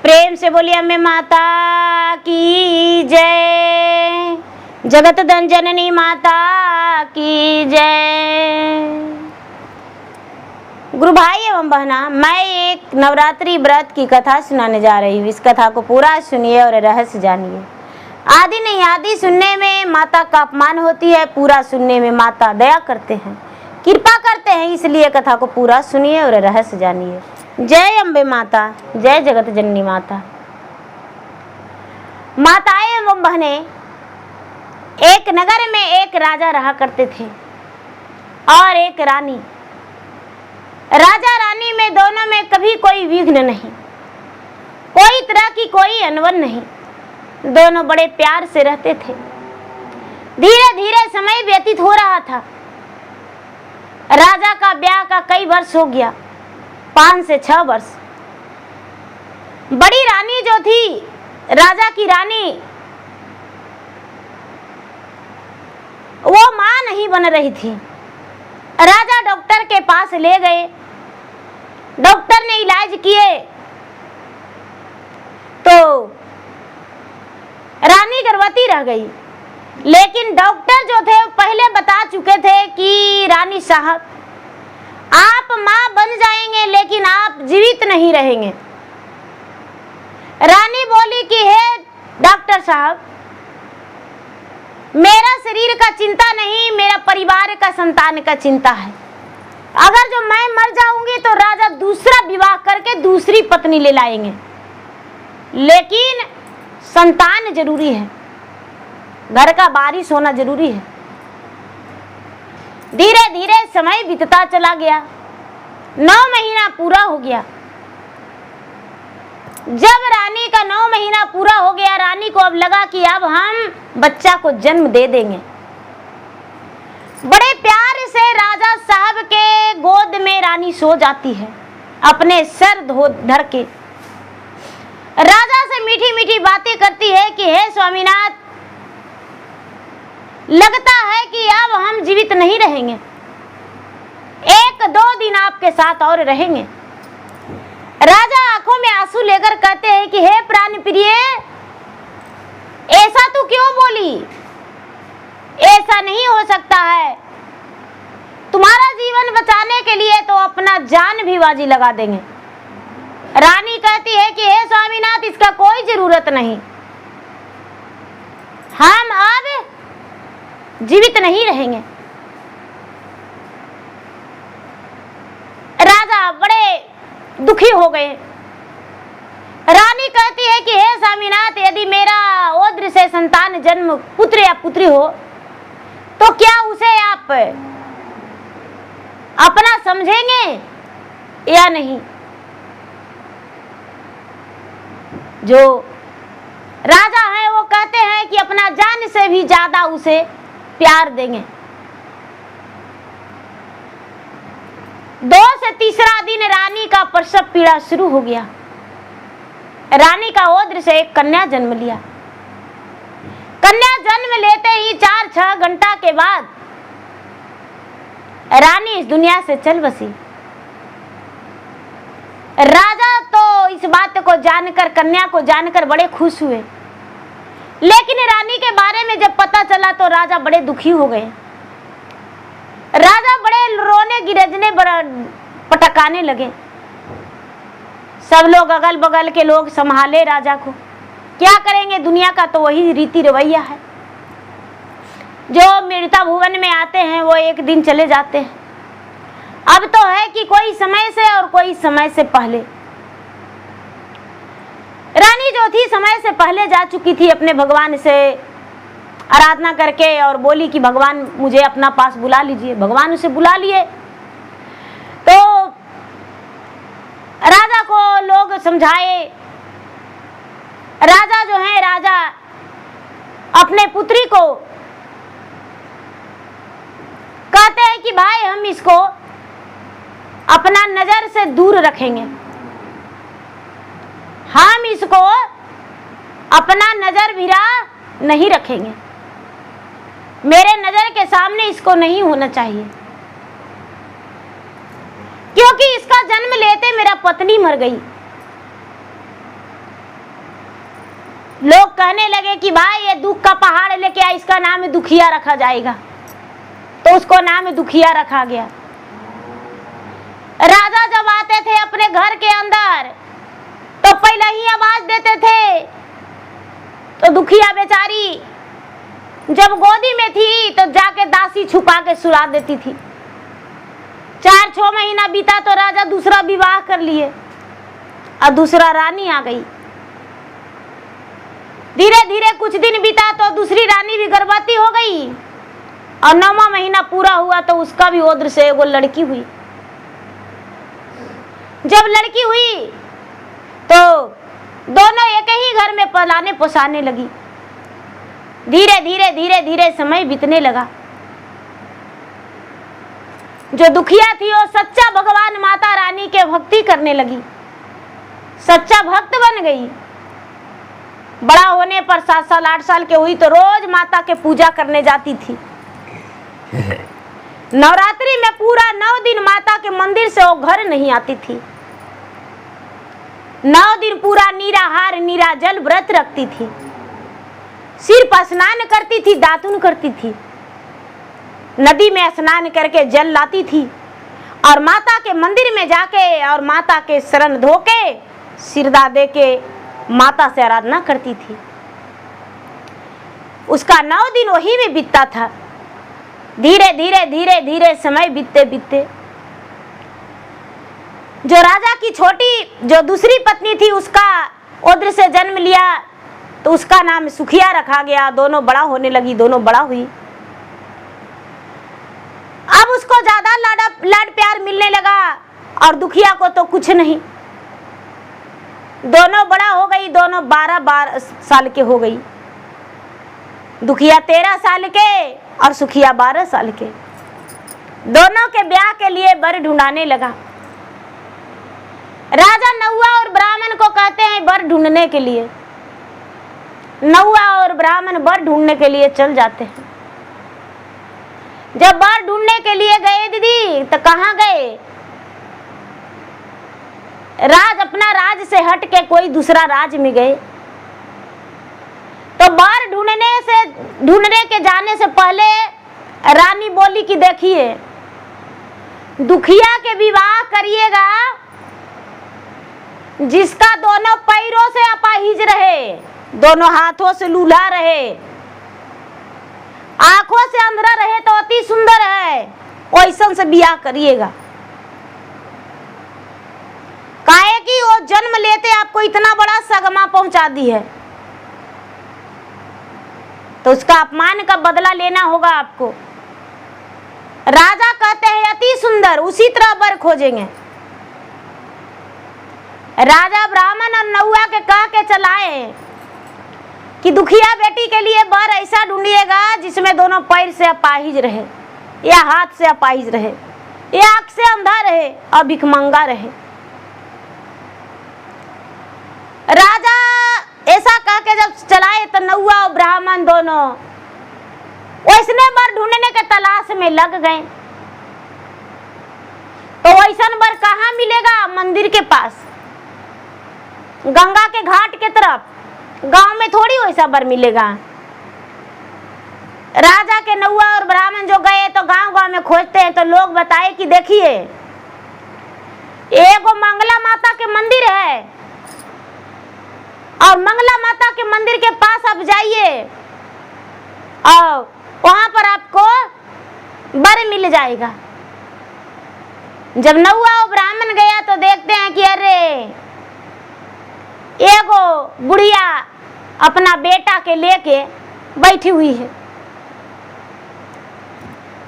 प्रेम से बोलिए अम्बे माता की जय, जगत जननी माता की जय। गुरु भाई एवं बहना, मैं एक नवरात्रि व्रत की कथा सुनाने जा रही हूँ। इस कथा को पूरा सुनिए और रहस्य जानिए। आदि नहीं आदि सुनने में माता का अपमान होती है, पूरा सुनने में माता दया करते हैं, कृपा करते हैं। इसलिए कथा को पूरा सुनिए और रहस्य जानिए। जय अम्बे माता, जय जगत जननी माता। माताएं एवं बहने, एक नगर में एक राजा रहा करते थे और एक रानी। राजा रानी में दोनों में कभी कोई विघ्न नहीं, कोई तरह की कोई अनबन नहीं, दोनों बड़े प्यार से रहते थे। धीरे धीरे समय व्यतीत हो रहा था। राजा का ब्याह का कई वर्ष हो गया, 5 से 6 वर्ष। बड़ी रानी जो थी, राजा की रानी, वो मां नहीं बन रही थी। राजा डॉक्टर के पास ले गए, डॉक्टर ने इलाज किए तो रानी गर्भवती रह गई। लेकिन डॉक्टर जो थे पहले बता चुके थे कि रानी साहब, आप मां बन जाएंगे लेकिन आप जीवित नहीं रहेंगे। रानी बोली कि हे डॉक्टर साहब, मेरा शरीर का चिंता नहीं, मेरा परिवार का संतान का चिंता है। अगर जो मैं मर जाऊंगी तो राजा दूसरा विवाह करके दूसरी पत्नी ले लाएंगे, लेकिन संतान जरूरी है, घर का वारिस होना जरूरी है। धीरे धीरे समय बीतता चला गया, 9 महीना पूरा हो गया। जब रानी का 9 महीना पूरा हो गया, रानी को अब लगा कि अब हम बच्चा को जन्म दे देंगे। बड़े प्यार से राजा साहब के गोद में रानी सो जाती है, अपने सर धर के। राजा से मीठी मीठी बातें करती है कि हे स्वामीनाथ, लगता है कि अब हम जीवित नहीं रहेंगे, 1-2 दिन आपके साथ और रहेंगे। राजा आंखों में आंसू लेकर कहते हैं कि हे प्राण प्रिय, ऐसा तू क्यों बोली? ऐसा नहीं हो सकता है। तुम्हारा जीवन बचाने के लिए तो अपना जान भी बाजी लगा देंगे। रानी कहती है कि हे स्वामीनाथ, इसका कोई जरूरत नहीं, हम अब जीवित नहीं रहेंगे। राजा बड़े दुखी हो गए। रानी कहती है कि हे स्वामीनाथ, यदि मेरा औद्र से संतान जन्म पुत्र या पुत्री हो तो क्या उसे आप अपना समझेंगे या नहीं? जो राजा है वो कहते हैं कि अपना जान से भी ज्यादा उसे प्यार देंगे। 2 से तीसरा दिन रानी का प्रसव पीड़ा शुरू हो गया। रानी का औद्र से एक कन्या जन्म लिया। कन्या जन्म लेते ही 4-6 घंटा के बाद रानी इस दुनिया से चल बसी। राजा तो इस बात को जानकर, कन्या को जानकर बड़े खुश हुए, लेकिन रानी के बारे में जब पता चला तो राजा बड़े दुखी हो गए। राजा बड़े रोने गिरजने, बड़ा पटकाने लगे। सब लोग, अगल बगल के लोग संभाले राजा को। क्या करेंगे, दुनिया का तो वही रीति रवैया है। जो मृता भुवन में आते हैं वो एक दिन चले जाते हैं। अब तो है कि कोई समय से और कोई समय से पहले। रानी जो थी समय से पहले जा चुकी थी, अपने भगवान से आराधना करके, और बोली कि भगवान मुझे अपना पास बुला लीजिए। भगवान उसे बुला लिए तो राजा को लोग समझाए। राजा जो है, राजा अपने पुत्री को कहते हैं कि भाई हम इसको अपना नजर से दूर रखेंगे, हम इसको अपना नजर भिरा नहीं रखेंगे, मेरे नजर के सामने इसको नहीं होना चाहिए, क्योंकि इसका जन्म लेते मेरा पत्नी मर गई। कहने लगे कि भाई ये दुख का पहाड़ लेके आ, इसका नाम दुखिया रखा जाएगा। तो उसको नाम दुखिया रखा गया। राजा जब आते थे अपने घर के अंदर तो पहले ही आवाज देते थे, तो दुखिया बेचारी जब गोदी में थी तो जाके दासी छुपा के सुला देती थी। 4-6 महीना बीता तो राजा दूसरा विवाह कर लिए और दूसरा रानी आ गई। धीरे धीरे कुछ दिन बीता तो दूसरी रानी भी गर्भवती हो गई और 9वां महीना पूरा हुआ तो उसका भी ओद्र से एगो लड़की हुई। जब लड़की हुई तो दोनों एक ही घर में पलाने पोसाने लगी। धीरे धीरे धीरे धीरे समय बीतने लगा। जो दुखिया थी वो सच्चा भगवान माता रानी के भक्ति करने लगी, सच्चा भक्त बन गई। बड़ा होने पर 7 साल 8 साल के हुई तो रोज माता के पूजा करने जाती थी। नवरात्रि में पूरा 9 दिन माता के मंदिर से वो घर नहीं आती थी। 9 दिन पूरा निराहार निराजल व्रत रखती थी। सिर पर स्नान करती थी, दातुन करती थी, नदी में स्नान करके जल लाती थी और माता के मंदिर में जाके और माता के शरण धोके सिरदा दे के माता से आराधना करती थी। उसका 9 दिन वही में बीतता था। धीरे धीरे धीरे धीरे समय बीतते बीतते जो राजा की छोटी जो दूसरी पत्नी थी उसका ओद्र से जन्म लिया तो उसका नाम सुखिया रखा गया। दोनों बड़ा होने लगी, दोनों बड़ा हुई। अब उसको ज्यादा लाड प्यार मिलने लगा और दुखिया को तो कुछ नहीं। दोनों बड़ा हो गई, दोनों 12 साल के हो गई। दुखिया 13 साल के और सुखिया 12 साल के। दोनों के ब्याह के लिए वर ढूंढाने लगा। राजा नौआ और ब्राह्मण को कहते हैं वर ढूंढने के लिए। नौआ और ब्राह्मण वर ढूंढने के लिए चल जाते हैं। जब वर ढूंढने के लिए गए दीदी तो कहाँ गए? अपना राज से हट के कोई दूसरा राज में गए। तो वर ढूंढने के जाने से पहले रानी बोली कि देखिए दुखिया के विवाह करिएगा जिसका दोनों पैरों से अपाहिज रहे, दोनों हाथों से लूल्हा रहे, आंखों से अंधरा रहे तो अति सुंदर है, वैसन से बियाह करिएगा। काहे कि वो जन्म लेते आपको इतना बड़ा सगमा पहुंचा दी है तो उसका अपमान का बदला लेना होगा आपको। राजा कहते हैं अति सुंदर, उसी तरह वर खोजेंगे। राजा ब्राह्मण और नौआ के कह के चलाए कि दुखिया बेटी के लिए वर ऐसा ढूंढिएगा जिसमें दोनों पैर से अपाहिज रहे, या हाथ से अपाहिज रहे, या आंख से अंधा रहे और भिखमंगा रहे। राजा ऐसा कह के जब चलाए तो नौआ और ब्राह्मण दोनों वैसने वर ढूंढने के तलाश में लग गए। तो वैसन वर कहाँ मिलेगा? मंदिर के पास, गंगा के घाट के तरफ। गांव में थोड़ी वैसा वर मिलेगा। राजा के नौआ और ब्राह्मण जो गए तो गांव-गांव में खोजते हैं तो लोग बताए कि देखिए एगो मंगला माता के मंदिर है और मंगला माता के मंदिर के पास आप जाइए और वहां पर आपको वर मिल जाएगा। जब नौआ और ब्राह्मण गया तो देखते हैं कि अरे एगो बुढ़िया अपना बेटा के लेके बैठी हुई है।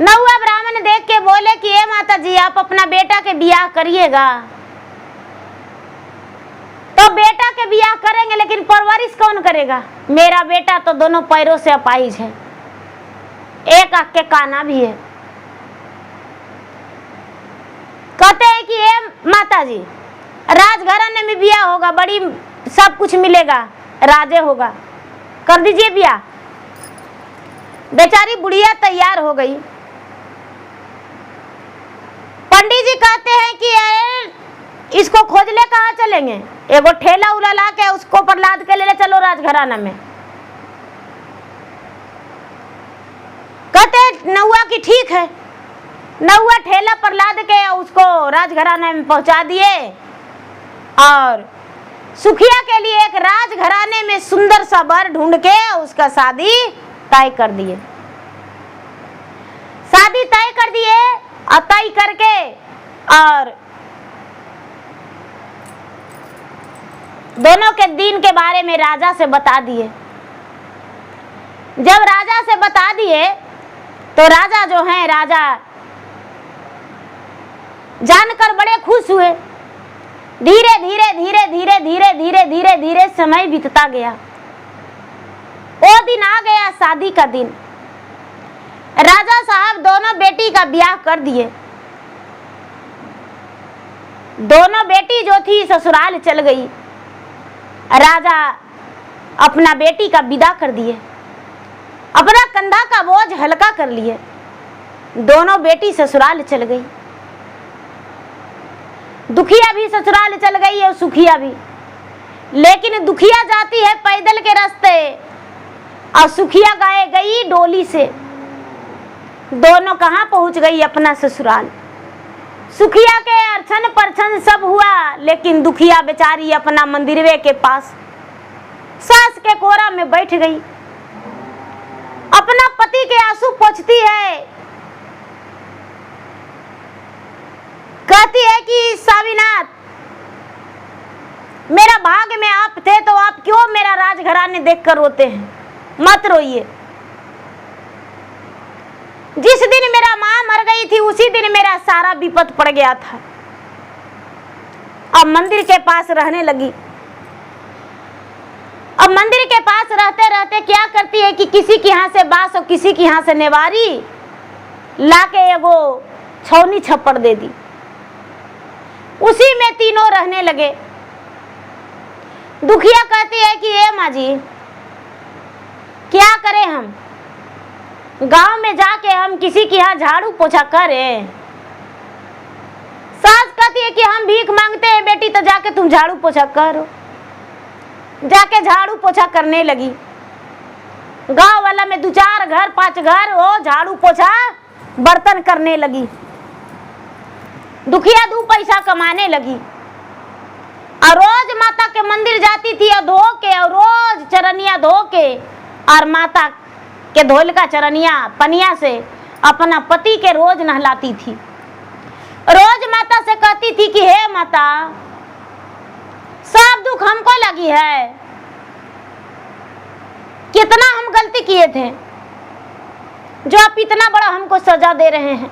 नौआ ब्राह्मण देख के बोले कि ए माता जी आप अपना बेटा के बियाह करिएगा। तो बेटा के बियाह करेंगे लेकिन परवरिश कौन करेगा? मेरा बेटा तो दोनों पैरों से अपाहिज है, एक आंख के काना भी है। कहते हैं कि ए माता जी राजघराने में बियाह होगा, बड़ी सब कुछ मिलेगा, राजे होगा, कर दीजिए बियाह। बेचारी बुढ़िया तैयार हो गई। पंडित जी कहते हैं कि इसको खोज ले कहाँ चलेंगे? एगो ठेला उला ला के उसको पर लाद के ले चलो राजघराना में, कहते नौआ की ठीक है। नौआ ठेला पर लाद के उसको राजघराने में पहुंचा दिए और सुखिया के लिए एक राजघराने में सुंदर सा वर ढूंढ के उसका शादी तय कर दिए। शादी तय कर दिए और तय करके और दोनों के दिन के बारे में राजा से बता दिए। जब राजा से बता दिए तो राजा जो है, राजा जानकर बड़े खुश हुए। धीरे धीरे धीरे धीरे धीरे धीरे धीरे धीरे समय बीतता गया। वो दिन आ गया, शादी का दिन। राजा साहब दोनों बेटी का ब्याह कर दिए। दोनों बेटी जो थी ससुराल चल गई। राजा अपना बेटी का विदा कर दिए, अपना कंधा का बोझ हल्का कर लिए। दोनों बेटी ससुराल चल गई। दुखिया भी ससुराल चल गई और सुखिया भी। लेकिन दुखिया जाती है पैदल के रास्ते और सुखिया गाए गई डोली से। दोनों कहाँ पहुंच गई? अपना ससुराल। सुखिया के अर्चन परछन सब हुआ, लेकिन दुखिया बेचारी अपना मंदिरवे के पास सास के कोरा में बैठ गई। अपना पति के आंसू पोंछती है, कहती है कि स्वामीनाथ, मेरा भाग्य में आप थे तो आप क्यों मेरा राजघराने देखकर रोते हैं? मत रोइए। जिस दिन मेरा मां मर गई थी उसी दिन मेरा सारा विपद पड़ गया था। अब मंदिर के पास रहने लगी। अब मंदिर के पास रहते रहते क्या करती है कि किसी के यहाँ से बांस और किसी के यहाँ से नेवारी लाके एगो छौनी छप्पड़ दे दी। उसी में तीनों रहने लगे। दुखिया कहती है कि ए माँ जी, क्या करें हम? गांव में जाके हम किसी के यहाँ झाड़ू पोछा करें? सास कहती है कि हम भीख मांगते हैं बेटी, तो जाके तुम झाड़ू पोछा करो। जाके झाड़ू पोछा करने लगी। गांव वाला में 2-4 घर 5 घर वो झाड़ू पोछा बर्तन करने लगी। दुखिया 2 पैसा कमाने लगी और रोज माता के मंदिर जाती थी और धो के, और रोज चरनिया धो के और माता के धोल का चरनिया पनिया से अपना पति के रोज नहलाती थी। रोज माता से कहती थी कि हे माता, सब दुख हमको लगी है। कितना हम गलती किए थे जो आप इतना बड़ा हमको सजा दे रहे हैं।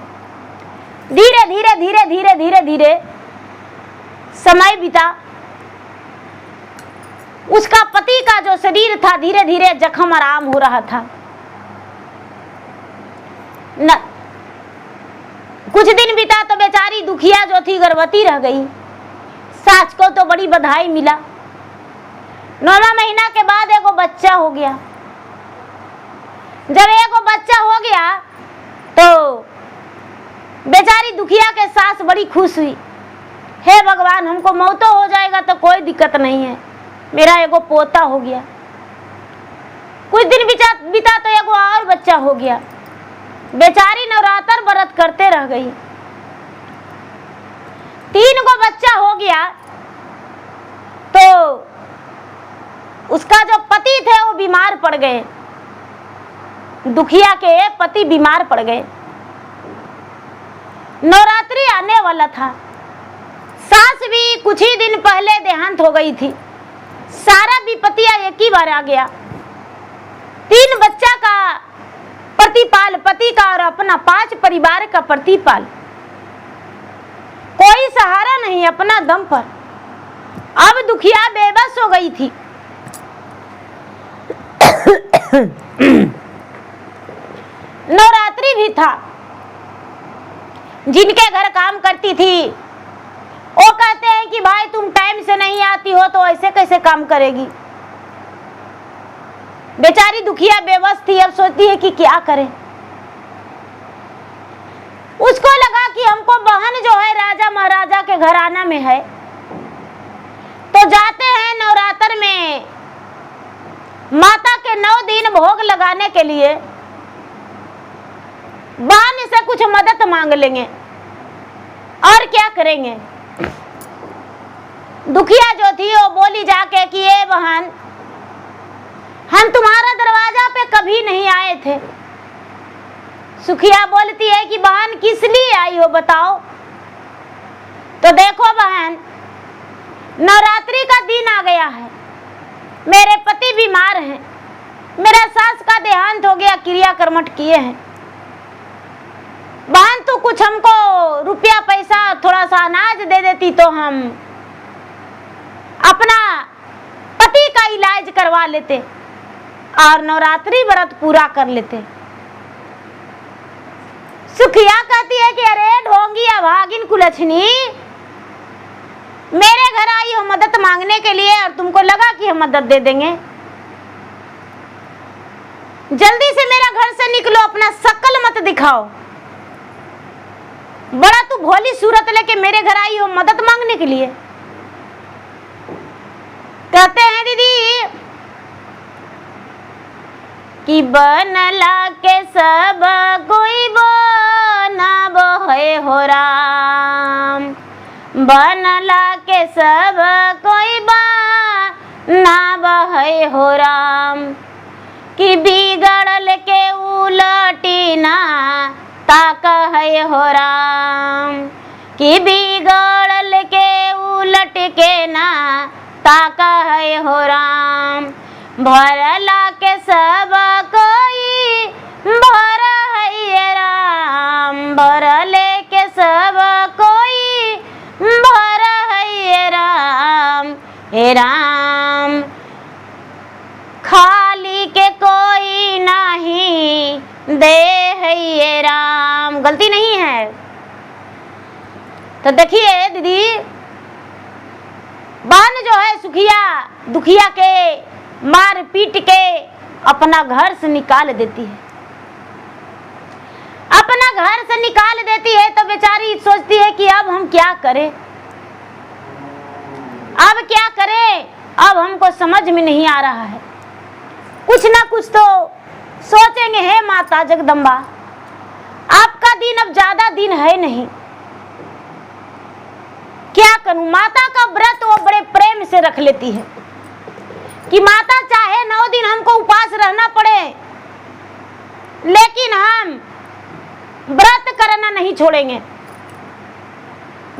धीरे धीरे धीरे धीरे धीरे धीरे समय बीता। उसका पति का जो शरीर था धीरे धीरे जख्म आराम हो रहा था। न कुछ दिन बीता तो बेचारी दुखिया जो थी गर्भवती रह गई। सास को तो बड़ी बधाई मिला। 9वां महीना के बाद एगो बच्चा हो गया। जब एगो बच्चा हो गया तो बेचारी दुखिया के सास बड़ी खुश हुई। हे भगवान, हमको मौतो हो जाएगा तो कोई दिक्कत नहीं है, मेरा एगो पोता हो गया। कुछ दिन बीता तो एगो और बच्चा हो गया। बेचारी नवरात्र व्रत करते रह गई। 3 गो बच्चा हो गया तो उसका जो पति थे वो बीमार पड़ गए। दुखिया के पति बीमार पड़ गए। नवरात्रि आने वाला था। सास भी कुछ ही दिन पहले देहांत हो गई थी। सारा विपत्तिया एक ही बार आ गया। 3 बच्चा का प्रतिपाल, पति का और अपना 5 परिवार का प्रतिपाल। कोई सहारा नहीं अपना दम पर। अब दुखिया बेबस हो गई थी। नवरात्रि भी था। जिनके घर काम करती थी वो कहते हैं कि भाई तुम टाइम से नहीं आती हो तो ऐसे कैसे काम करेगी। बेचारी दुखिया बेबस थी। अब सोचती है कि क्या करें। उसको लगा कि हमको बहन जो है राजा महाराजा के घराना में है, तो जाते हैं नवरात्र में माता के 9 दिन भोग लगाने के लिए। बहन से कुछ मदद मांग लेंगे और क्या करेंगे। दुखिया जो थी वो बोली जाके कि ये बहन, हम तुम्हारा दरवाजा पे कभी नहीं आए थे। सुखिया बोलती है कि बहन किस लिए आई हो बताओ। तो देखो बहन, नवरात्रि का दिन आ गया है, मेरे पति बीमार हैं, मेरा सास का देहांत हो गया, क्रिया कर्मठ किए हैं। बहन तू कुछ हमको रुपया पैसा थोड़ा सा अनाज दे देती तो हम अपना पति का इलाज करवा लेते और नवरात्रि व्रत पूरा कर लेते। सुखिया कहती है कि अरे ढोंगी अभागिन कुलछनी, मेरे घर आई हो मदद मांगने के लिए और तुमको लगा कि हम मदद दे देंगे। जल्दी से मेरा घर से निकलो, अपना शक्ल मत दिखाओ। बड़ा तू भोली सूरत लेके मेरे घर आई हो मदद मांगने के लिए। कहते हैं दीदी कि बनला के सब कोई बनाब है हो राम, बनला के सब कोई बनाब है हो राम, कि बिगड़ल के उलटी ना ताक है हो राम, कि बिगड़ल के उलट के ना ताक है हो राम, भरला के सब कोई भर है राम, भरले के सब कोई भर है राम, हे राम खाली के कोई नहीं दे है ये राम। गलती नहीं है। तो देखिए दीदी, बहन जो है सुखिया दुखिया के मार पीट के अपना घर से निकाल देती है। अपना घर से निकाल देती है तो बेचारी सोचती है कि अब हम क्या करें, अब क्या करें, अब हमको समझ में नहीं आ रहा है। कुछ ना कुछ तो सोचेंगे। हे माता जगदम्बा, आपका दिन अब ज्यादा दिन है नहीं, क्या करूं। माता का व्रत वो बड़े प्रेम से रख लेती है कि माता चाहे 9 दिन हमको उपवास रहना पड़े, लेकिन हम व्रत करना नहीं छोड़ेंगे,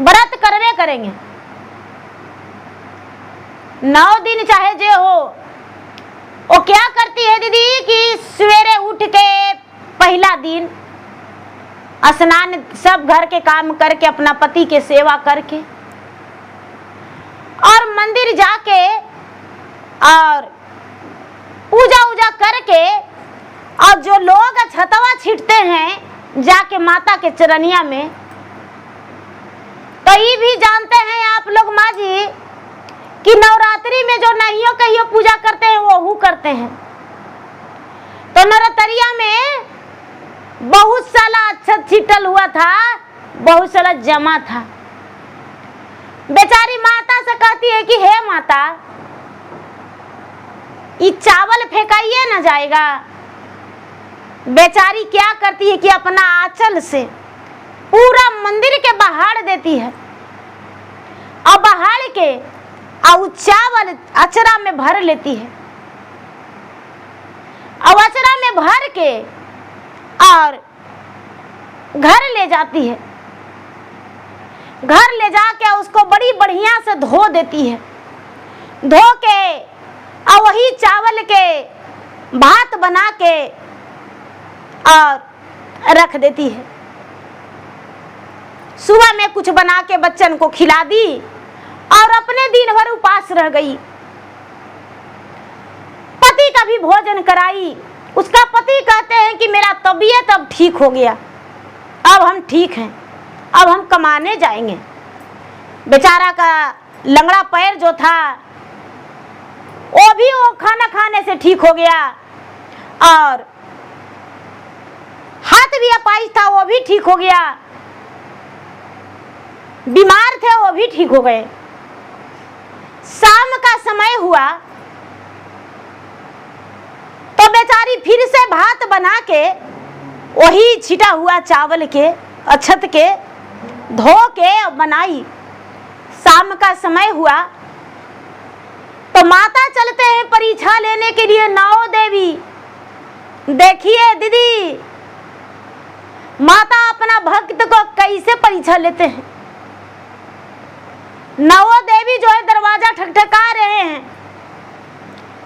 व्रत करवे करेंगे। 9 दिन चाहे जे हो। वो क्या करती है दीदी कि सवेरे उठ के पहला दिन स्नान सब घर के काम करके अपना पति के सेवा करके और मंदिर जाके और पूजा उजा करके और जो लोग छतवा छींटते हैं जाके माता के चरनिया में, तो ये भी जानते हैं आप लोग माँ जी कि नवरात्रि में जो नहियो कहियो पूजा करते हैं वो करते हैं। तो नवरात्रिया में बहुत साला अच्छा छिटल हुआ था, बहुत साला जमा था। बेचारी माता से कहती है कि हे माता, ये चावल फेंकाइए ना जाएगा। बेचारी क्या करती है कि अपना आंचल से पूरा मंदिर के बहाड़ देती है और बहाड़ के और चावल अचरा में भर लेती है और अचरा में भर के और घर ले जाती है। घर ले जाके उसको बड़ी बढ़िया से धो देती है, धो के और वही चावल के भात बना के और रख देती है। सुबह में कुछ बना के बच्चन को खिला दी और अपने दिन भर उपास रह गई। पति का भी भोजन कराई। उसका पति कहते हैं कि मेरा तबीयत अब ठीक हो गया, अब हम ठीक हैं, अब हम कमाने जाएंगे। बेचारा का लंगड़ा पैर जो था वो भी वो खाना खाने से ठीक हो गया और हाथ भी अपाहिज था वो भी ठीक हो गया, बीमार थे वो भी ठीक हो गए। शाम का समय हुआ तो बेचारी फिर से भात बना के वही छिटा हुआ चावल के अक्षत के धो के बनाई। शाम का समय हुआ तो माता चलते हैं परीक्षा लेने के लिए। नौ देवी, देखिए दीदी, माता अपना भक्त को कैसे परीक्षा लेते हैं। नौ देवी जो है दरवाजा ठकठका रहे हैं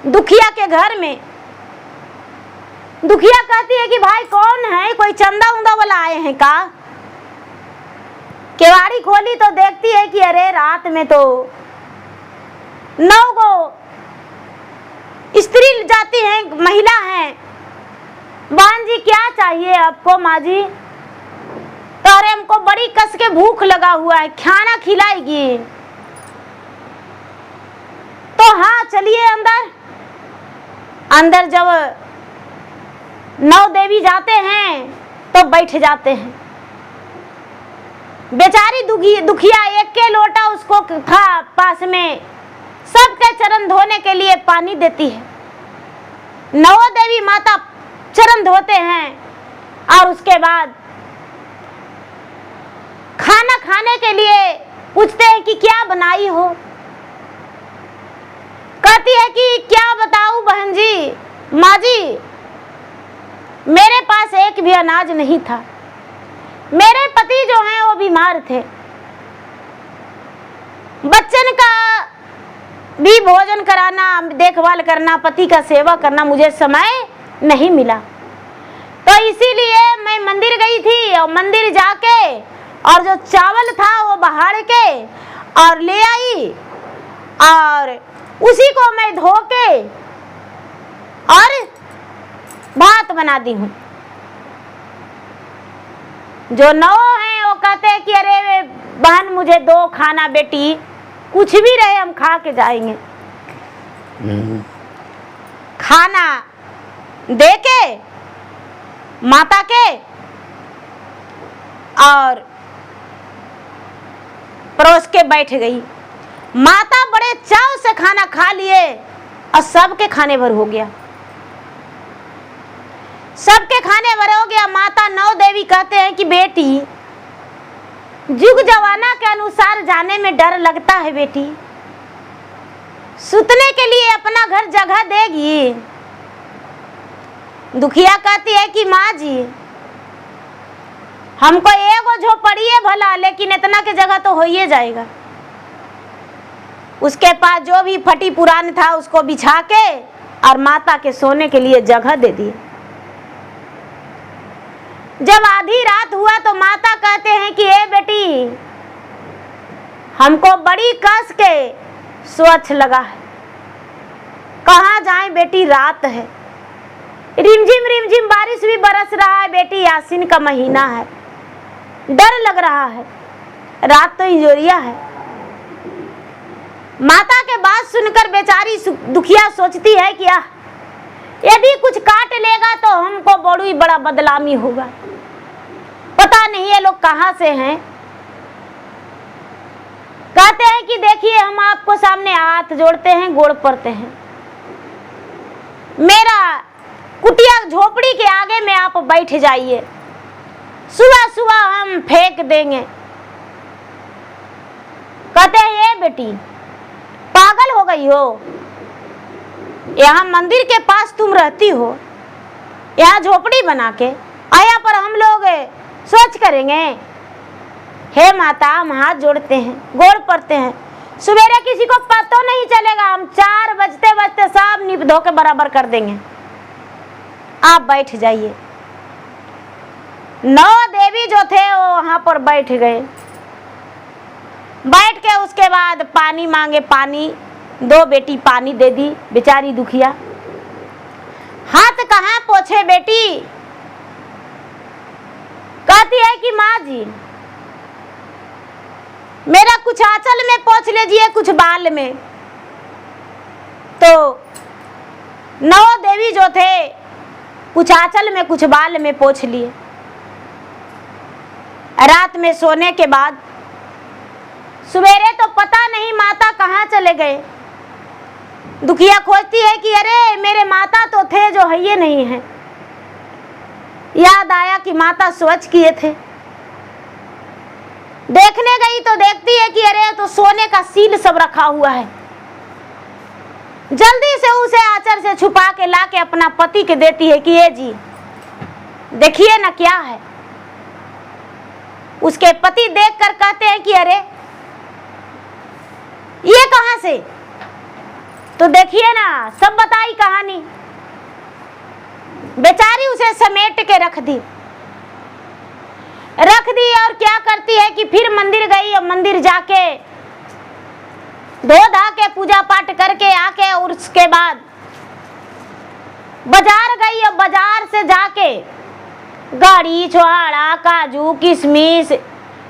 दुखिया के घर में। दुखिया कहती है कि भाई कौन है, कोई चंदा उंदा वाला आए हैं का। केवाड़ी खोली तो देखती है कि अरे रात में तो 9 गो स्त्री जाती हैं, महिला हैं। बहन जी क्या चाहिए आपको माँ जी? तो अरे हमको बड़ी कस के भूख लगा हुआ है, खाना खिलाएगी? तो हाँ चलिए अंदर। अंदर जब 9 देवी जाते हैं तो बैठ जाते हैं। बेचारी दुखिया एक के लोटा उसको था पास में, सबके चरण धोने के लिए पानी देती है। 9 देवी माता चरण धोते हैं और उसके बाद खाना खाने के लिए पूछते हैं कि क्या बनाई हो। कहती है कि क्या बताऊं बहन जी, माँ जी, मेरे पास एक भी अनाज नहीं था। मेरे पति जो हैं वो बीमार थे। बच्चन का भी भोजन कराना, देखभाल करना, पति का सेवा करना मुझे समय नहीं मिला। तो इसीलिए मैं मंदिर गई थी और मंदिर जाके और जो चावल था वो बहाड़ के और ले आई और उसी को मैं धो के और भात बना दी हूँ। जो 9 हैं वो कहते हैं कि अरे बहन मुझे दो खाना, बेटी कुछ भी रहे हम खा के जाएंगे। खाना दे के माता के और परोस के बैठ गई। माता बड़े चाव से खाना खा लिए और सबके खाने भर हो गया। सबके खाने भर हो गया। माता 9 देवी कहते हैं कि बेटी युग जमाना के अनुसार जाने में डर लगता है बेटी, सुतने के लिए अपना घर जगह देगी। दुखिया कहती है कि माँ जी हमको एगो झोपड़ी है भला, लेकिन इतना के जगह तो हो ही जाएगा। उसके पास जो भी फटी पुरान था उसको बिछा के और माता के सोने के लिए जगह दे दी। जब आधी रात हुआ तो माता कहते हैं कि ए बेटी हमको बड़ी कस के स्वच्छ लगा है, कहाँ जाएं बेटी, रात है, रिमझिम रिमझिम बारिश भी बरस रहा है बेटी, आसीन का महीना है, डर लग रहा है, रात तो इंजोरिया है। माता के बात सुनकर बेचारी दुखिया सोचती है कि यदि कुछ काट लेगा तो हमको बड़ी बड़ा बदनामी होगा, पता नहीं ये लोग कहाँ से हैं। कहते हैं कि देखिए हम आपको सामने हाथ जोड़ते हैं, गोड़ पड़ते हैं, मेरा कुटिया झोपड़ी के आगे में आप बैठ जाइए, सुबह सुबह हम फेंक देंगे। कहते हैं ये बेटी पागल हो गई हो, यहाँ मंदिर के पास तुम रहती हो, यहाँ झोपड़ी बना के आया पर हम लोग सोच करेंगे। हे माता हम हाथ जोड़ते हैं, गोड़ पड़ते हैं, सवेरे किसी को पता नहीं चलेगा, हम 4 बजते बजते सब निप धो के बराबर कर देंगे, आप बैठ जाइए। 9 देवी जो थे वो वहां पर बैठ गए। बैठ के उसके बाद पानी मांगे, पानी 2 बेटी पानी दे दी। बेचारी दुखिया हाथ कहाँ पोछे बेटी, कहती है कि माँ जी मेरा कुछ आंचल में पोंछ लीजिए, कुछ बाल में। तो 9 देवी जो थे कुछ आंचल में कुछ बाल में पोंछ लिए। रात में सोने के बाद सवेरे तो पता नहीं माता कहाँ चले गए। दुखिया खोजती है कि अरे मेरे माता तो थे जो है ये नहीं है। याद आया कि माता स्वच्छ किए थे। देखने गई तो देखती है कि अरे तो सोने का सील सब रखा हुआ है। जल्दी से उसे आंचल से छुपा के लाके अपना पति के देती है कि ये जी देखिए ना क्या है। उसके पति देखकर कहते हैं कि अरे ये कहां से? तो देखिए ना सब बताई कहानी। बेचारी उसे समेट के रख दी और क्या करती है कि फिर मंदिर गई और मंदिर जाके धो धा के पूजा पाठ करके आके और उसके बाद बाजार गई और बाजार से जाके गाड़ी छोहाड़ा काजू किशमिश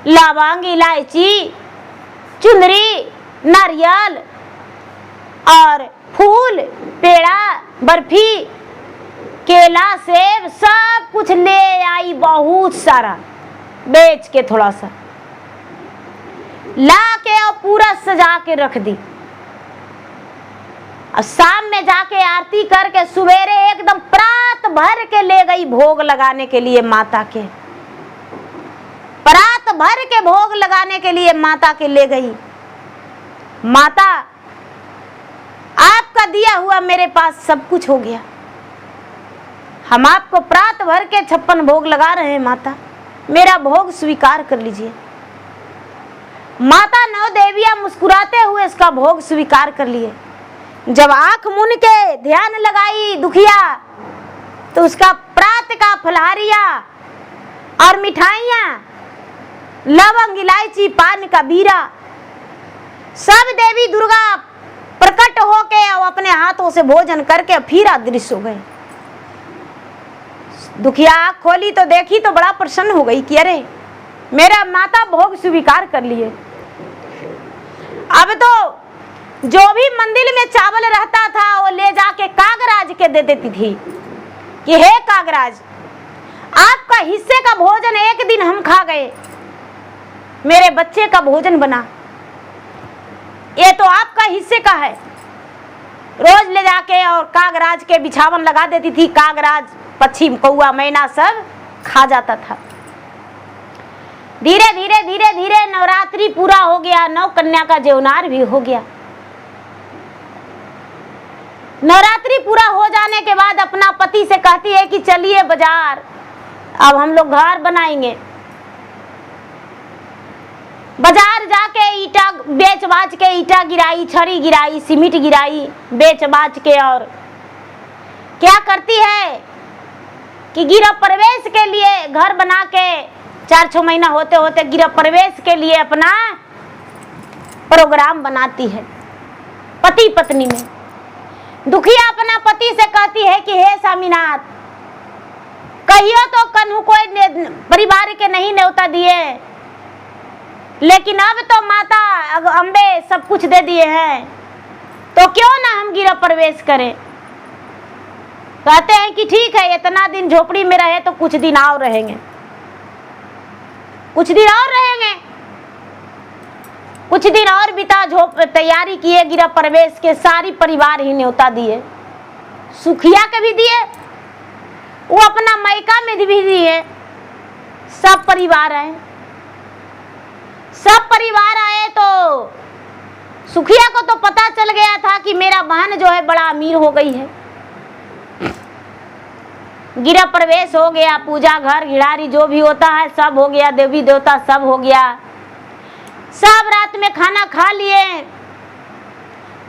लवंग इलायची चुंदरी नारियल और फूल पेड़ा बर्फी केला सेब सब कुछ ले आई, बहुत सारा बेच के थोड़ा सा ला के और पूरा सजा के रख दी। और शाम में जाके आरती करके सवेरे एकदम प्रात भर के ले गई भोग लगाने के लिए माता के। प्रात भर के भोग लगाने के लिए माता के ले गई। माता आपका दिया हुआ मेरे पास सब कुछ हो गया, हम आपको प्रात भर के 56 भोग लगा रहे हैं, माता मेरा भोग स्वीकार कर लीजिए। माता नौ देवियां मुस्कुराते हुए इसका भोग स्वीकार कर लिए। जब आंख मूंद के ध्यान लगाई दुखिया तो उसका प्रात का फलहारिया और मिठाइयां लवंग इलायची पान का बीरा सब देवी दुर्गा प्रकट होके और अपने हाथों से भोजन करके फिर अदृश्य हो गए। दुखिया आँख खोली तो देखी तो बड़ा प्रसन्न हो गई कि अरे मेरा माता भोग स्वीकार कर लिए। अब तो जो भी मंदिर में चावल रहता था वो ले जाके कागराज के दे देती थी कि हे कागराज आपका हिस्से का भोजन एक दिन हम खा गए, मेरे बच्चे का भोजन बना, ये तो आपका हिस्से का है। रोज ले जाके और कागराज के बिछावन लगा देती थी। कागराज पक्षी कौआ मैना सब खा जाता था। धीरे धीरे धीरे धीरे नवरात्रि पूरा हो गया, 9 कन्या का जेवनार भी हो गया। नवरात्रि पूरा हो जाने के बाद अपना पति से कहती है कि चलिए बाजार, अब हम लोग घर बनाएंगे। बाजार जाके ईटा बेच बाच के ईटा गिराई, छड़ी गिराई, सीमेंट गिराई, बेच बाच के और क्या करती है कि गृह प्रवेश के लिए घर बना के 4-6 महीना होते होते गृह प्रवेश के लिए अपना प्रोग्राम बनाती है पति पत्नी में। दुखिया अपना पति से कहती है कि हे स्वामीनाथ कहियो तो कन्हू कोई परिवार के नहीं न्योता दिए, लेकिन अब तो माता अम्बे सब कुछ दे दिए हैं, तो क्यों ना हम गृह प्रवेश करें। कहते हैं कि ठीक है, इतना दिन झोपड़ी में रहे तो कुछ दिन और रहेंगे, कुछ दिन और रहेंगे। कुछ दिन और बिता तैयारी किए गृह प्रवेश के, सारी परिवार ही न्योता दिए, सुखिया के भी दिए, वो अपना मायका में भी दिए। सब परिवार आए, सब परिवार आए तो सुखिया को तो पता चल गया था कि मेरा बहन जो है बड़ा अमीर हो गई है। गृह प्रवेश हो गया, पूजा घर घिड़ारी जो भी होता है सब हो गया, देवी देवता सब हो गया, सब रात में खाना खा लिए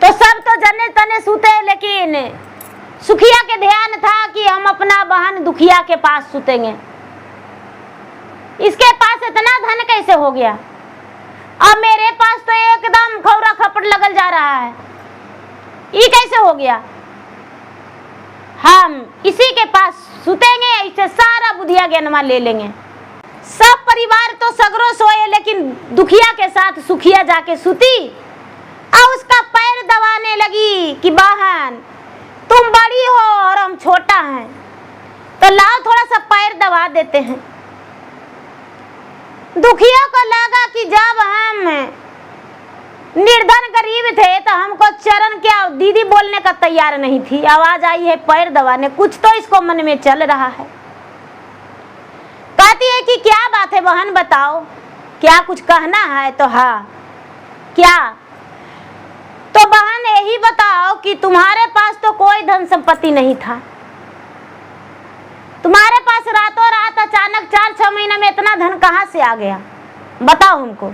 तो सब तो जने तने सूते, लेकिन सुखिया के ध्यान था कि हम अपना बहन दुखिया के पास सूतेंगे। इसके पास इतना धन कैसे हो गया, अब मेरे पास तो एकदम खौरा खपट लगल जा रहा है, ये कैसे हो गया। हम इसी के पास सुतेंगे, ऐसे सारा बुधिया ज्ञानमा ले लेंगे। सब परिवार तो सगरो सोए, लेकिन दुखिया के साथ सुखिया जाके सुती और उसका पैर दबाने लगी कि बहन तुम बड़ी हो और हम छोटा हैं, तो लाओ थोड़ा सा पैर दबा देते हैं। दुखिया को लगा कि जब हम निर्धन गरीब थे तो हमको चरण क्या दीदी बोलने का तैयार नहीं थी, आवाज आई है पैर दबाने, कुछ तो इसको मन में चल रहा है। कहती है कि क्या बात है बहन, बताओ क्या कुछ कहना है? तो हाँ, क्या? तो बहन यही बताओ कि तुम्हारे पास तो कोई धन संपत्ति नहीं था, तुम्हारे पास रातों रात अचानक 4-6 महीने में इतना धन कहाँ से आ गया? बताओ हमको।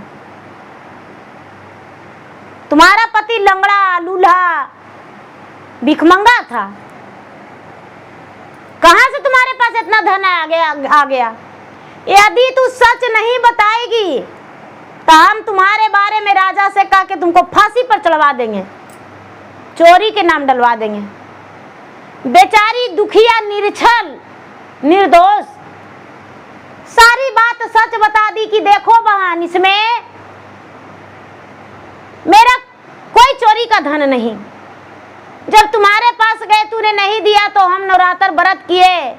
तुम्हारा पति लंगड़ा लूल्हा भिखमंगा था, कहाँ से तुम्हारे पास इतना धन आ गया? यदि तू सच नहीं बताएगी तो हम तुम्हारे बारे में राजा से कह के तुमको फांसी पर चढ़वा देंगे, चोरी के नाम डलवा देंगे। बेचारी दुखिया निरछल निर्दोष सारी बात सच बता दी कि देखो बहन, इसमें मेरा कोई चोरी का धन नहीं। जब तुम्हारे पास गए तूने नहीं दिया तो हम नवरात्र व्रत किए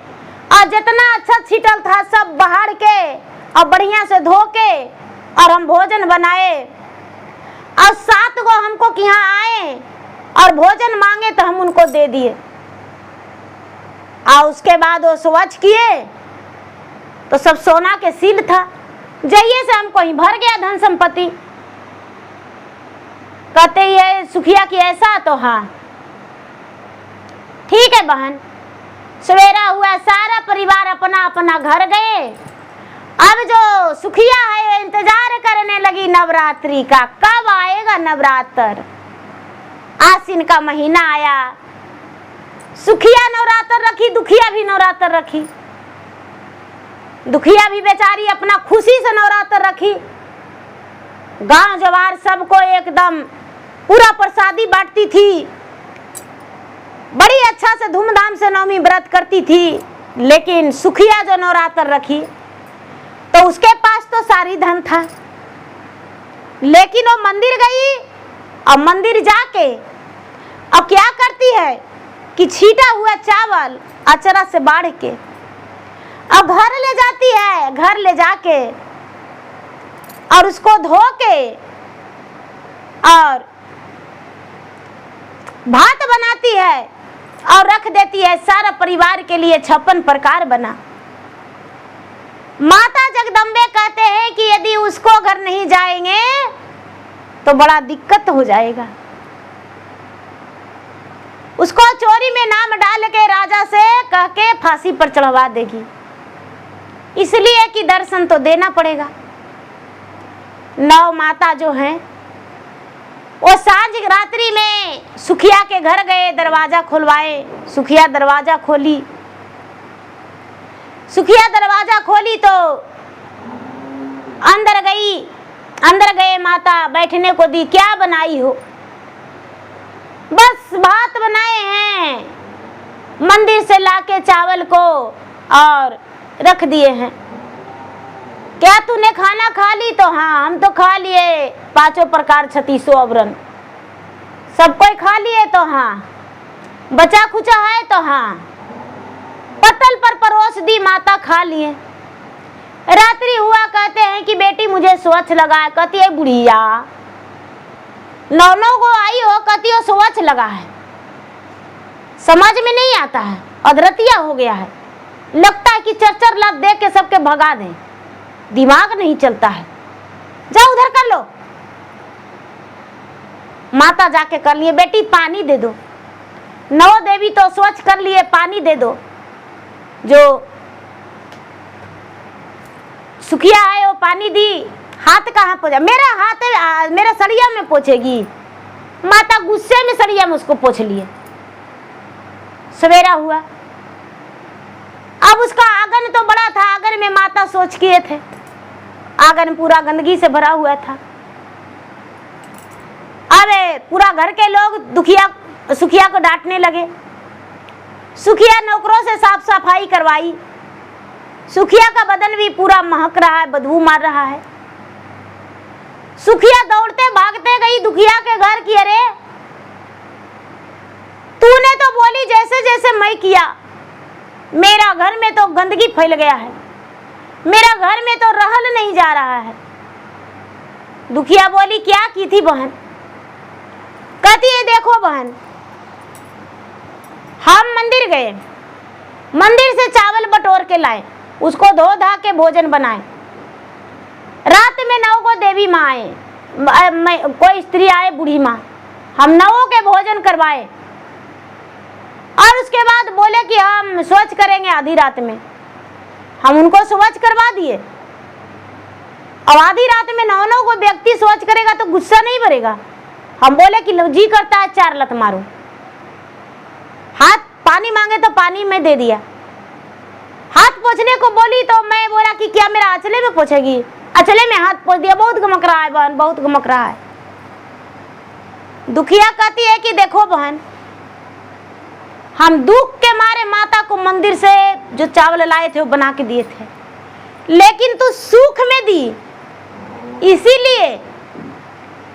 और जितना अच्छा छिटल था सब बहाड़ के और बढ़िया से धो के और हम भोजन बनाए और 7 गो हमको कि यहाँ आए और भोजन मांगे तो हम उनको दे दिए। और उसके बाद वो स्वच्छ किए तो सब सोना के सील था, जइए से हमको ही भर गया धन संपत्ति। कहते ही है सुखिया की ऐसा? तो हाँ ठीक है बहन। सवेरा हुआ, सारा परिवार अपना अपना घर गए। अब जो सुखिया है इंतजार करने लगी नवरात्रि का, कब आएगा नवरात्र। आसीन का महीना आया, सुखिया नवरात्र रखी, दुखिया भी नवरात्र रखी। दुखिया भी बेचारी अपना खुशी से नवरात्र रखी। गांव जवार सबको एकदम पूरा प्रसादी बांटती थी, बड़ी अच्छा से धूमधाम से नवमी व्रत करती थी। लेकिन सुखिया जो नवरात्र रखी तो उसके पास तो सारी धन था, लेकिन वो मंदिर गई और मंदिर जाके अब क्या करती है कि छीटा हुआ चावल अचरा से बाढ़ के अब घर ले जाती है। घर ले जाके और उसको धो के और भात बनाती है और रख देती है सारा परिवार के लिए। 56 प्रकार बना। माता जगदम्बे कहते हैं कि यदि उसको घर नहीं जाएंगे तो बड़ा दिक्कत हो जाएगा। उसको चोरी में नाम डाल के राजा से कह के फांसी पर चढ़वा देगी, इसलिए कि दर्शन तो देना पड़ेगा। 9 माता जो हैं वो सांझ रात्रि में सुखिया के घर गए, दरवाजा खुलवाए। सुखिया दरवाजा खोली, सुखिया दरवाजा खोली तो अंदर गई। अंदर गए, माता बैठने को दी। क्या बनाई हो? बस भात बनाए हैं, मंदिर से लाके चावल को और रख दिए हैं। क्या तूने खाना खा ली? तो हाँ हम तो खा लिए, 5 प्रकार 36 अवरण सब कोई खा लिए। तो हाँ बचा खुचा है? तो हाँ पत्तल पर परोस दी, माता खा लिए। रात्रि हुआ, कहते हैं कि बेटी मुझे स्वच्छ लगा है। कहती है बुढ़िया 9 को आई हो, कहती हो स्वच्छ लगा है। समझ में नहीं आता है, अधरतिया हो गया है। लगता है कि चरचर लत देख के सबके भगा दें, दिमाग नहीं चलता है। जाओ उधर कर लो। माता जाके कर लिए। बेटी पानी दे दो। 9 देवी तो स्वच्छ कर लिए, पानी दे दो। जो सुखिया है वो पानी दी। हाथ कहाँ पोछा? मेरा हाथ मेरा सड़िया में पोछेगी। माता गुस्से में सड़िया में उसको पोछ लिए। सवेरा हुआ, अब उसका आंगन तो बड़ा था। आंगन में माता सोच किए थे, आंगन पूरा गंदगी से भरा हुआ था। अरे पूरा घर के लोग सुखिया को डांटने लगे। सुखिया नौकरों से साफ सफाई करवाई। सुखिया का बदन भी पूरा महक रहा है, बदबू मार रहा है। सुखिया दौड़ते भागते गई दुखिया के घर की। अरे तूने तो बोली जैसे जैसे मैं किया, मेरा घर में तो गंदगी फैल गया है, मेरा घर में तो रहल नहीं जा रहा है। दुखिया बोली क्या की थी बहन? कहती है देखो बहन, हम मंदिर गए, मंदिर से चावल बटोर के लाए, उसको धो धा के भोजन बनाए। रात में 9 को देवी माँ आए, कोई स्त्री आए बूढ़ी माँ, हम 9 के भोजन करवाए और उसके बाद बोले कि हम स्वच्छ करेंगे आधी रात में। हम उनको स्वच्छ करवा दिए। अब आधी रात में 9 को व्यक्ति स्वच्छ करेगा तो गुस्सा नहीं भरेगा। हम बोले कि जी करता है 4 लत मारो। हाथ पानी मांगे तो पानी में दे दिया। हाथ पोंछने को बोली तो मैं बोला कि क्या मेरा अचले में पोंछेगी? अचले में हाथ पोंछ दिया। बहुत गमक रहा है बहन, बहुत गमक रहा है। दुखिया कहती है कि देखो बहन, हम दुख के मारे माता को मंदिर से जो चावल लाए थे वो बना के दिए थे, लेकिन तू सुख में दी, इसीलिए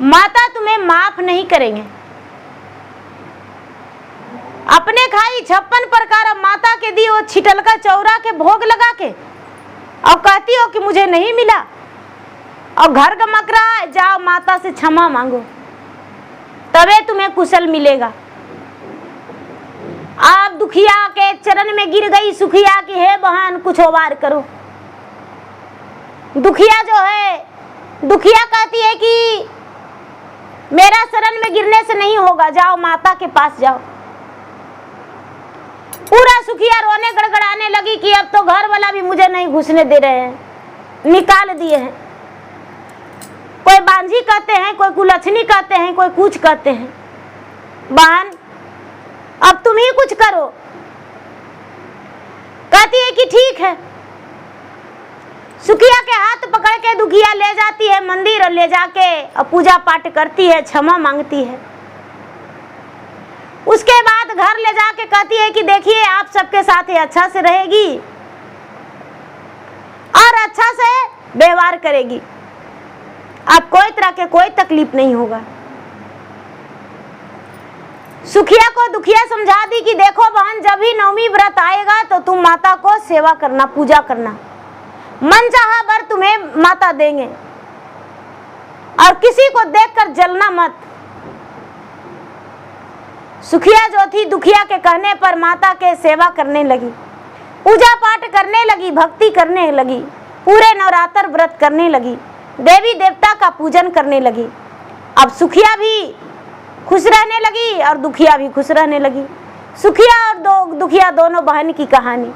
माता तुम्हें माफ नहीं करेंगे। अपने खाई 56 प्रकार माता के दी वो छिटलका चौरा के भोग लगा के, और कहती हो कि मुझे नहीं मिला और घर गमक रहा है। जाओ माता से क्षमा मांगो, तबे तुम्हें कुशल मिलेगा। आप दुखिया के चरण में गिर गई सुखिया की, हे बहन कुछ वार करो। दुखिया जो है, दुखिया कहती है कि मेरा शरण में गिरने से नहीं होगा, जाओ माता के पास जाओ। पूरा सुखिया रोने गड़गड़ाने लगी कि अब तो घर वाला भी मुझे नहीं घुसने दे रहे हैं, निकाल दिए हैं। कोई बांझी कहते हैं, कोई कुलछनी कहते हैं, कोई कुछ कहते हैं। बहन अब तुम ही कुछ करो। कहती है कि ठीक है। सुखिया के हाथ पकड़ के दुखिया ले जाती है मंदिर और ले जाके पूजा पाठ करती है, क्षमा मांगती है। उसके बाद घर ले जाके कहती है कि देखिए आप सबके साथ ही अच्छा से रहेगी और अच्छा से व्यवहार करेगी, आप कोई तरह के कोई तकलीफ नहीं होगा। सुखिया को दुखिया समझा दी कि देखो बहन, जब भी 9वीं व्रत आएगा तो तुम माता को सेवा करना, पूजा करना, मन चाहा वर तुम्हें माता देंगे और किसी को देखकर जलना मत। सुखिया जो थी दुखिया के कहने पर माता के सेवा करने लगी, पूजा पाठ करने लगी, भक्ति करने लगी, पूरे नवरात्र व्रत करने लगी, देवी देवता का पूजन करने लगी। अब सुखिया भी खुश रहने लगी और दुखिया भी खुश रहने लगी। सुखिया और दुखिया दोनों बहन की कहानी।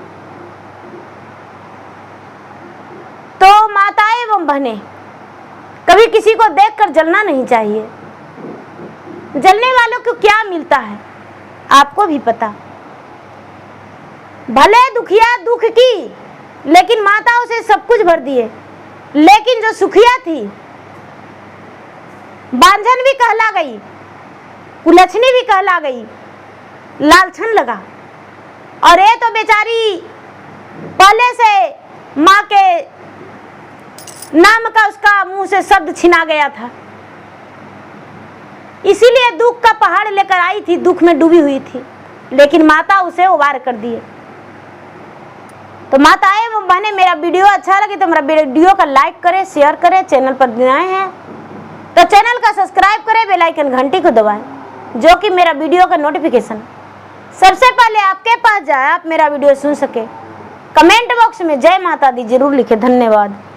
तो माताएं एवं बहनें, कभी किसी को देखकर जलना नहीं चाहिए। जलने वालों को क्या मिलता है आपको भी पता। भले दुखिया दुख की, लेकिन माता उसे सब कुछ भर दिए। लेकिन जो सुखिया थी, बांझन भी कहला गई, कुलछनी भी कहला गई, लालछन लगा। और ये तो बेचारी पहले से माँ के नाम का उसका मुंह से शब्द छिना गया था, इसीलिए दुख का पहाड़ लेकर आई थी, दुख में डूबी हुई थी, लेकिन माता उसे उबार कर दिए। तो माताएं एवं बहनें, मेरा वीडियो अच्छा लगे तो मेरा वीडियो का लाइक करें, शेयर करें। चैनल पर नए हैं तो चैनल का सब्सक्राइब करें, बेल आइकन घंटी को दबाएं, जो कि मेरा वीडियो का नोटिफिकेशन सबसे पहले आपके पास जाए, आप मेरा वीडियो सुन सके। कमेंट बॉक्स में जय माता दी जरूर लिखें। धन्यवाद।